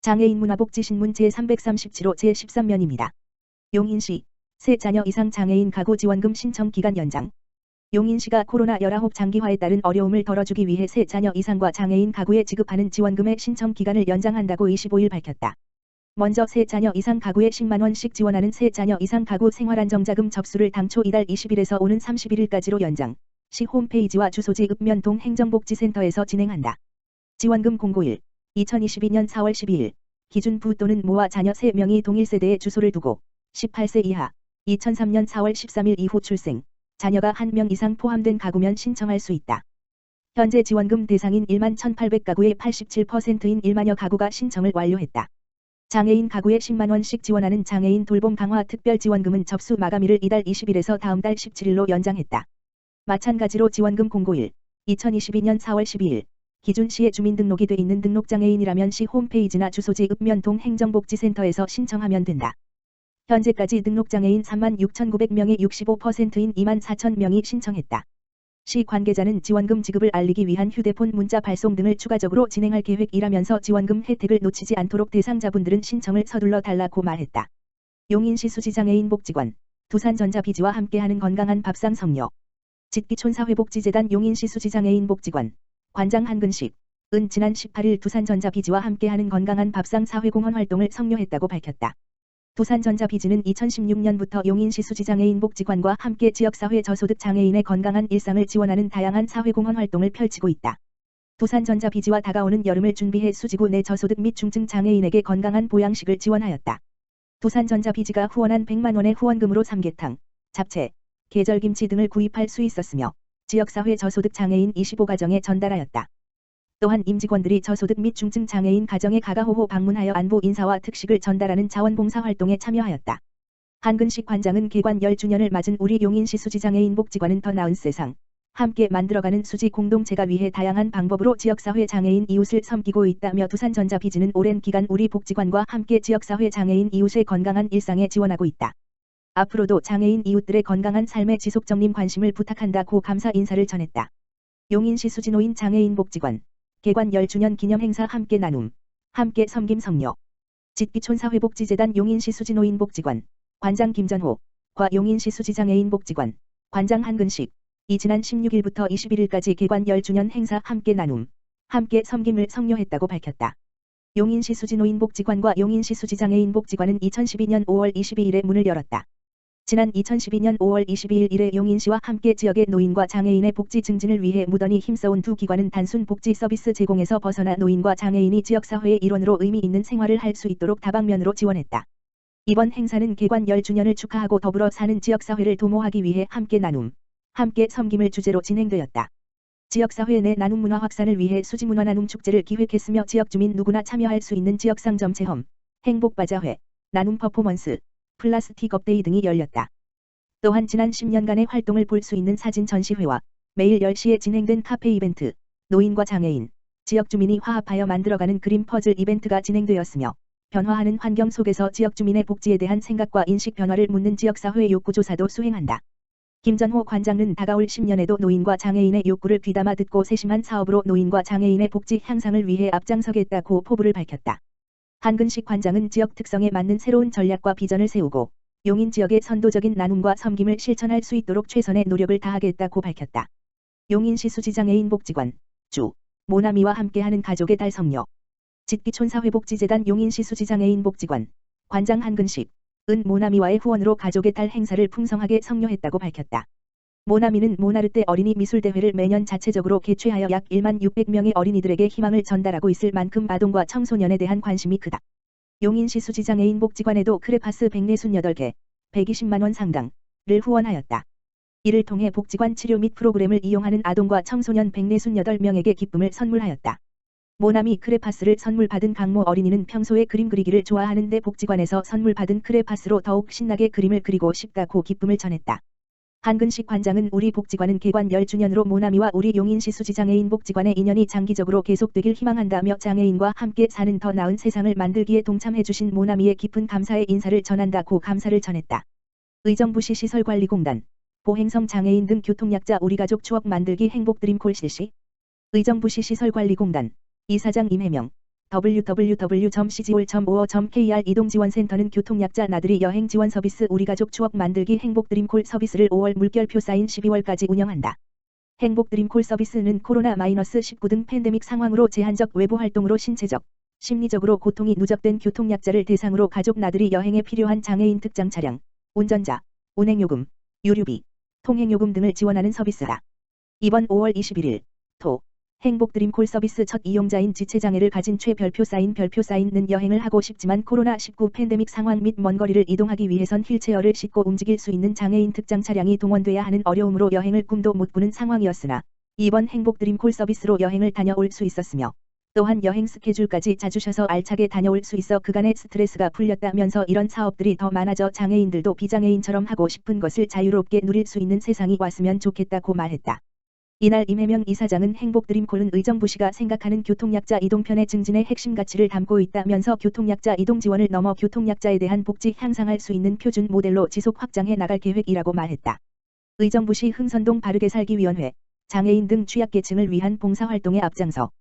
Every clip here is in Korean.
장애인 문화복지신문 제337호 제13면입니다. 용인시 세 자녀 이상 장애인 가구 지원금 신청 기간 연장. 용인시가 코로나19 장기화에 따른 어려움을 덜어주기 위해 세 자녀 이상과 장애인 가구에 지급하는 지원금의 신청 기간을 연장한다고 25일 밝혔다. 먼저 세 자녀 이상 가구에 10만원씩 지원하는 세 자녀 이상 가구 생활안정자금 접수를 당초 이달 20일에서 오는 31일까지로 연장, 시 홈페이지와 주소지 읍면동 행정복지센터에서 진행한다. 지원금 공고일 2022년 4월 12일 기준 부 또는 모와 자녀 3명이 동일 세대에 주소를 두고 18세 이하 2003년 4월 13일 이후 출생 자녀가 1명 이상 포함된 가구면 신청할 수 있다. 현재 지원금 대상인 1만 1,800가구의 87%인 1만여 가구가 신청을 완료했다. 장애인 가구에 10만원씩 지원하는 장애인 돌봄 강화 특별지원금은 접수 마감일을 이달 20일에서 다음 달 17일로 연장했다. 마찬가지로 지원금 공고일 2022년 4월 12일 기준 시에 주민등록이 돼 있는 등록장애인이라면 시 홈페이지나 주소지 읍면동 행정복지센터에서 신청하면 된다. 현재까지 등록장애인 36,900명의 65%인 24,000명이 신청했다. 시 관계자는 지원금 지급을 알리기 위한 휴대폰 문자 발송 등을 추가적으로 진행할 계획이라면서 지원금 혜택을 놓치지 않도록 대상자분들은 신청을 서둘러 달라고 말했다. 용인시 수지장애인 복지관, 두산전자비지와 함께하는 건강한 밥상 성료, 짓기촌사회복지재단 용인시 수지장애인 복지관, 관장 한근식, 은 지난 18일 두산전자비지와 함께하는 건강한 밥상 사회공헌 활동을 성료했다고 밝혔다. 두산전자비지는 2016년부터 용인시 수지장애인 복지관과 함께 지역사회 저소득 장애인의 건강한 일상을 지원하는 다양한 사회공헌 활동을 펼치고 있다. 두산전자비지와 다가오는 여름을 준비해 수지구 내 저소득 및 중증 장애인에게 건강한 보양식을 지원하였다. 두산전자비지가 후원한 100만원의 후원금으로 삼계탕, 잡채, 계절김치 등을 구입할 수 있었으며 지역사회 저소득 장애인 25가정에 전달하였다. 또한 임직원들이 저소득 및 중증 장애인 가정에 가가호호 방문하여 안부 인사와 특식을 전달하는 자원봉사 활동에 참여하였다. 한근식 관장은 개관 10주년을 맞은 우리 용인시 수지장애인 복지관은 더 나은 세상, 함께 만들어가는 수지 공동체가 위해 다양한 방법으로 지역사회 장애인 이웃을 섬기고 있다며 두산전자비지는 오랜 기간 우리 복지관과 함께 지역사회 장애인 이웃의 건강한 일상에 지원하고 있다. 앞으로도 장애인 이웃들의 건강한 삶에 지속적인 관심을 부탁한다고 감사 인사를 전했다. 용인시 수지노인 장애인 복지관 개관 10주년 기념 행사 함께 나눔, 함께 섬김 성료, 짓기촌사회복지재단 용인시 수지노인 복지관 관장 김전호, 과 용인시 수지장애인 복지관 관장 한근식, 이 지난 16일부터 21일까지 개관 10주년 행사 함께 나눔, 함께 섬김을 성료했다고 밝혔다. 용인시 수지노인 복지관과 용인시 수지장애인 복지관은 2012년 5월 22일에 문을 열었다. 지난 2012년 5월 22일 이래 용인시와 함께 지역의 노인과 장애인의 복지 증진을 위해 무던히 힘써온 두 기관은 단순 복지 서비스 제공에서 벗어나 노인과 장애인이 지역사회의 일원으로 의미 있는 생활을 할 수 있도록 다방면으로 지원했다. 이번 행사는 개관 10주년을 축하하고 더불어 사는 지역사회를 도모하기 위해 함께 나눔, 함께 섬김을 주제로 진행되었다. 지역사회 내 나눔 문화 확산을 위해 수지문화 나눔 축제를 기획했으며 지역 주민 누구나 참여할 수 있는 지역상점 체험, 행복바자회, 나눔 퍼포먼스, 플라스틱 업데이 등이 열렸다. 또한 지난 10년간의 활동을 볼 수 있는 사진 전시회와 매일 10시에 진행된 카페 이벤트, 노인과 장애인, 지역 주민이 화합하여 만들어가는 그림 퍼즐 이벤트가 진행되었으며 변화하는 환경 속에서 지역 주민의 복지에 대한 생각과 인식 변화를 묻는 지역사회 욕구조사도 수행한다. 김전호 관장은 다가올 10년에도 노인과 장애인의 욕구를 귀담아 듣고 세심한 사업으로 노인과 장애인의 복지 향상을 위해 앞장서겠다고 포부를 밝혔다. 한근식 관장은 지역 특성에 맞는 새로운 전략과 비전을 세우고 용인 지역의 선도적인 나눔과 섬김을 실천할 수 있도록 최선의 노력을 다하겠다고 밝혔다. 용인시 수지장애인 복지관 주 모나미와 함께하는 가족의 달 성료, 짓기촌사회복지재단 용인시 수지장애인 복지관 관장 한근식, 은 모나미와의 후원으로 가족의 달 행사를 풍성하게 성료했다고 밝혔다. 모나미는 모나르떼 어린이 미술대회를 매년 자체적으로 개최하여 약 1만 600명의 어린이들에게 희망을 전달하고 있을 만큼 아동과 청소년에 대한 관심이 크다. 용인시 수지장애인 복지관에도 크레파스 148개, 120만원 상당을 후원하였다. 이를 통해 복지관 치료 및 프로그램을 이용하는 아동과 청소년 148명에게 기쁨을 선물하였다. 모나미 크레파스를 선물 받은 강모 어린이는 평소에 그림 그리기를 좋아하는데 복지관에서 선물 받은 크레파스로 더욱 신나게 그림을 그리고 싶다고 기쁨을 전했다. 한근식 관장은 우리 복지관은 개관 10주년으로 모나미와 우리 용인시 수지장애인 복지관의 인연이 장기적으로 계속되길 희망한다며 장애인과 함께 사는 더 나은 세상을 만들기에 동참해주신 모나미의 깊은 감사의 인사를 전한다고 감사를 전했다. 의정부시 시설관리공단, 보행성 장애인 등 교통약자 우리가족 추억 만들기 행복드림콜 실시. 의정부시 시설관리공단, 이사장 임혜명, www.cgol.5.kr 이동지원센터는 교통약자 나들이 여행 지원 서비스 우리가족 추억 만들기 행복드림콜 서비스를 5월 물결표 쌓인 12월까지 운영한다. 행복드림콜 서비스는 코로나-19 등 팬데믹 상황으로 제한적 외부 활동으로 신체적, 심리적으로 고통이 누적된 교통약자를 대상으로 가족 나들이 여행에 필요한 장애인 특장 차량, 운전자, 운행요금, 유류비, 통행요금 등을 지원하는 서비스다. 이번 5월 21일 토 행복드림콜 서비스 첫 이용자인 지체장애를 가진 별표 사인는 여행을 하고 싶지만 코로나19 팬데믹 상황 및 먼 거리를 이동하기 위해선 휠체어를 싣고 움직일 수 있는 장애인 특장 차량이 동원돼야 하는 어려움으로 여행을 꿈도 못 꾸는 상황이었으나 이번 행복드림콜 서비스로 여행을 다녀올 수 있었으며 또한 여행 스케줄까지 짜주셔서 알차게 다녀올 수 있어 그간의 스트레스가 풀렸다면서 이런 사업들이 더 많아져 장애인들도 비장애인처럼 하고 싶은 것을 자유롭게 누릴 수 있는 세상이 왔으면 좋겠다고 말했다. 이날 임혜명 이사장은 행복드림콜은 의정부시가 생각하는 교통약자 이동편의 증진의 핵심 가치를 담고 있다면서 교통약자 이동 지원을 넘어 교통약자에 대한 복지 향상할 수 있는 표준 모델로 지속 확장해 나갈 계획이라고 말했다. 의정부시 흥선동 바르게살기위원회, 장애인 등 취약계층을 위한 봉사활동에 앞장서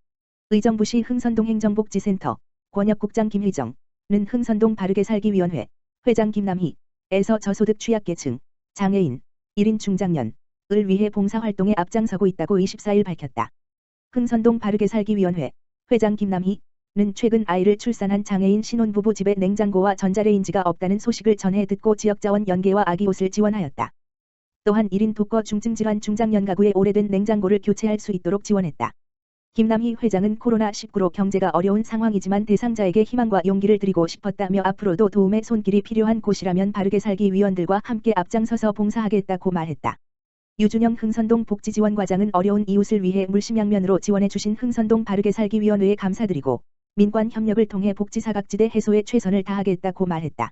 의정부시 흥선동 행정복지센터, 권역국장 김희정는 흥선동 바르게살기위원회, 회장 김남희에서 저소득 취약계층, 장애인, 1인 중장년, 을 위해 봉사활동에 앞장서고 있다고 24일 밝혔다. 흥선동 바르게살기위원회 회장 김남희는 최근 아이를 출산한 장애인 신혼부부 집에 냉장고와 전자레인지가 없다는 소식을 전해 듣고 지역자원 연계와 아기 옷을 지원하였다. 또한 1인 독거 중증질환 중장년 가구에 오래된 냉장고를 교체할 수 있도록 지원했다. 김남희 회장은 코로나19로 경제가 어려운 상황이지만 대상자에게 희망과 용기를 드리고 싶었다며 앞으로도 도움의 손길이 필요한 곳이라면 바르게살기 위원들과 함께 앞장서서 봉사하겠다고 말했다. 유준영 흥선동 복지지원과장은 어려운 이웃을 위해 물심양면으로 지원해주신 흥선동 바르게살기위원회에 감사드리고 민관 협력을 통해 복지사각지대 해소에 최선을 다하겠다고 말했다.